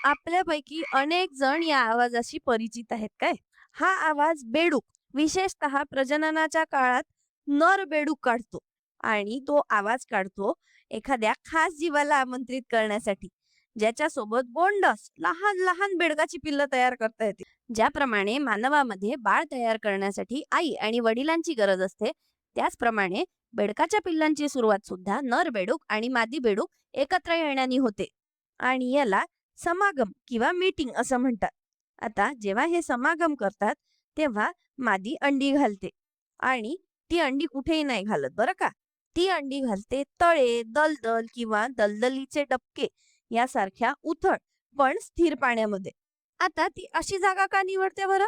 आपल्यापैकी अनेक जण या आवाजाशी परिचित आहेत काय? हा आवाज बेडूक, विशेषतः प्रजननाच्या काळात नर बेडूक काढतो आणि तो आवाज काढतो एखाद्या खास जीवाला आमंत्रित करण्यासाठी, ज्याच्यासोबत गोंडस लहान लहान बेडकाची पिल्लं तयार करता येते. ज्याप्रमाणे मानवामध्ये बाळ तयार करण्यासाठी आई आणि वडिलांची गरज असते, त्याचप्रमाणे बेडकाच्या पिल्लांची सुरुवात सुद्धा नर बेडूक आणि मादी बेडूक एकत्र येण्याने होते आणि याला समागम किंवा मीटिंग असं म्हणतात. आता जेव्हा हे समागम करतात, तेव्हा मादी अंडी घालते आणि ती अंडी कुठेही नाही घालत बरं का. ती अंडी घालते तळे, दलदल किंवा दलदलीचे डबके यासारख्या उथळ पण स्थिर पाण्यामध्ये. आता ती अशी जागा का निवडते बरं?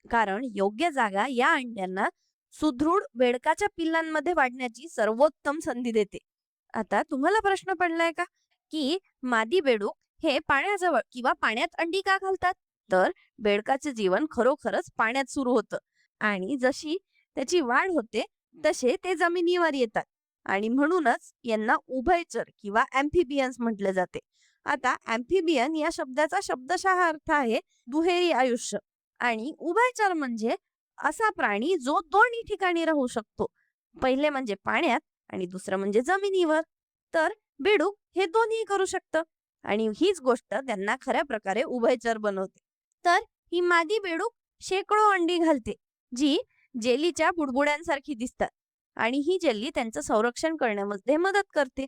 कारण योग्य जागा या अंड्यांना सुदृढ बेडकाच्या पिल्लांमध्ये वाढण्याची सर्वोत्तम संधी देते. आता तुम्हाला प्रश्न पडलाय का, की मादी बेडूक हे पाण्याजवळ किंवा पाण्यात अंडी का घालतात? तर बेडकाचे जीवन खरोखरच पाण्यात सुरू होतं आणि जशी त्याची वाढ होते तसे ते जमिनीवर येतात आणि म्हणूनच यांना उभयचर किंवा अँफिबियन्स म्हटले जाते. आता अँफिबियन या शब्दाचा शब्दशः अर्थ आहे दुहेरी आयुष्य आणि उभयचर म्हणजे असा प्राणी जो दोन्ही ठिकाणी राहू शकतो. पहिले म्हणजे पाण्यात आणि दुसरं म्हणजे जमिनीवर. तर बेडूक हे दोन्ही करू शकतं आणि हीच गोष्ट त्यांना खऱ्या प्रकारे उभयचर बनवते. तर ही मादी बेडूक शेकडो अंडी घालते, जी जेलीच्या बुडबुड्यांसारखी दिसतात आणि ही जेली त्यांचं संरक्षण करण्यामध्ये मदत करते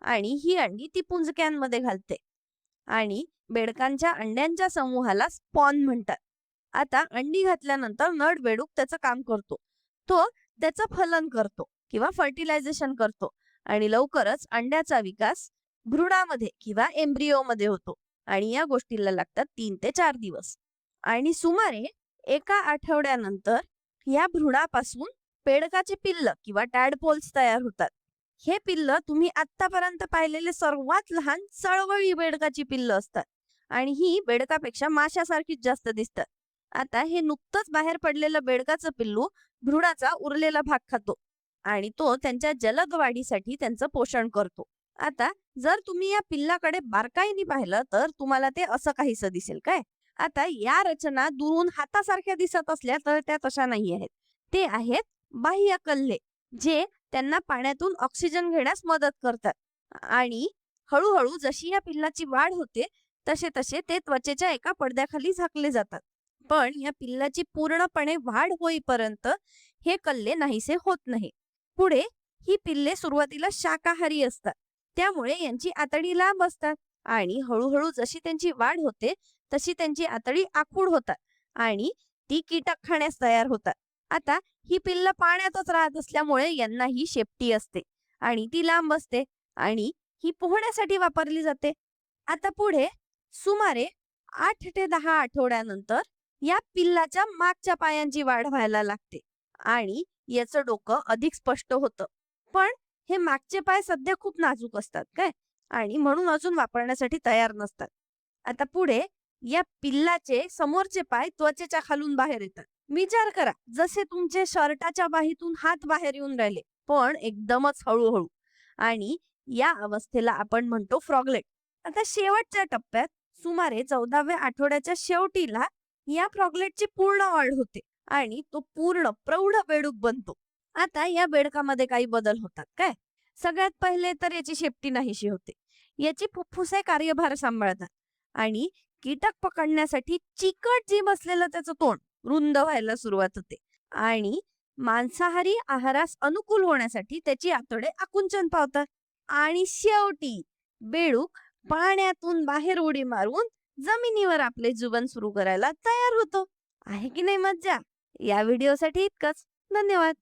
आणि ही अंडी ती पुंजक्यांमध्ये घालते आणि बेडकांच्या अंड्यांच्या समूहाला स्पॉन म्हणतात. आता अंडी घातल्यानंतर नर बेडूक त्याचं काम करतो. तो त्याचं फलन करतो किंवा फर्टिलायझेशन करतो आणि लवकरच अंड्याचा विकास भ्रूणामध्ये किंवा एम्ब्रिओमध्ये होतो आणि या गोष्टीला लागतात 3 ते 4 दिवस. आणि सुमारे एका आठवड्यानंतर या भ्रूणापासून बेडकाचे पिल्ल किंवा टॅडपोल्स तयार होतात. हे पिल्ल तुम्ही आतापर्यंत पाहिलेले सर्वात लहान चळवळी बेडकाची पिल्ल असतात आणि ही बेडकापेक्षा माशासारखीच जास्त दिसतात. आता हे नुकतंच बाहेर पडलेलं बेडकाचं पिल्लू भ्रूणाचा उरलेला भाग खातो आणि तो त्यांच्या जलद वाढीसाठी त्यांचं पोषण करतो. आता जर तुम्ही या पिल्लाकडे बारकाईने पाहिलं तर तुम्हाला ते असं काहीसं दिसेल काय. आता या रचना दुरून हातासारख्या दिसत असल्या तर त्या तशा नाही आहेत. ते आहेत बाह्य कल्ले, जे त्यांना पाण्यातून ऑक्सिजन घेण्यास मदत करतात आणि हळूहळू जशी या पिल्लाची वाढ होते तसे तसे ते त्वचेच्या एका पडद्याखाली झाकले जातात. पण या पिल्लाची पूर्णपणे वाढ होईपर्यंत हे कल्ले नाहीसे होत नाही. पुढे ही पिल्ले सुरुवातीला शाकाहारी असतात, त्यामुळे यांची आतडी लांब असतात आणि हळूहळू जशी त्यांची वाढ होते तशी त्यांची आतडी आखूड होतात आणि ती कीटक खाण्यास तयार होतात. आता ही पिल्ल पाण्यातच राहत असल्यामुळे यांना ही शेपटी असते आणि ती लांब असते आणि ही पोहण्यासाठी वापरली जाते. आता पुढे सुमारे 8 ते 10 आठवड्यानंतर या पिल्लाच्या मागच्या पायांची वाढ व्हायला लागते आणि याचं डोकं अधिक स्पष्ट होतं. पण हे मागचे पाय सध्या खूप नाजूक असतात काय आणि म्हणून अजून वापरण्यासाठी तयार नसतात. आता पुढे या पिल्लाचे समोरचे पाय त्वचेच्या खालून बाहेर येतात. विचार करा, जसे तुमचे शर्टाच्या बाहीतून हात बाहेर येऊन राहिले, पण एकदमच हळूहळू. आणि या अवस्थेला आपण म्हणतो फ्रॉगलेट. आता शेवटच्या टप्प्यात सुमारे 14व्या आठवड्याच्या शेवटीला या फ्रॉगलेटची पूर्ण वाढ होते आणि तो पूर्ण प्रौढ बेडूक बनतो. आता या बेडकामध्ये काही बदल होतात काय. सगळ्यात पहिले तर याची शेपटी नाहीशी होते. याची फुफ्फुसे कार्यभार सांभाळतात आणि कीटक पकडण्यासाठी चिकट जीभ असलेलं त्याचं तोंड रुंद व्हायला सुरुवात होते आणि मांसाहारी आहारास अनुकूल होण्यासाठी त्याची आतडे आकुंचन पावतात. आणि शेवटी बेडूक पाण्यातून बाहेर उडी मारून जमिनीवर आपले जीवन सुरू करायला तयार होतो. आहे की नाही मज्जा? या व्हिडिओसाठी इतकंच. धन्यवाद.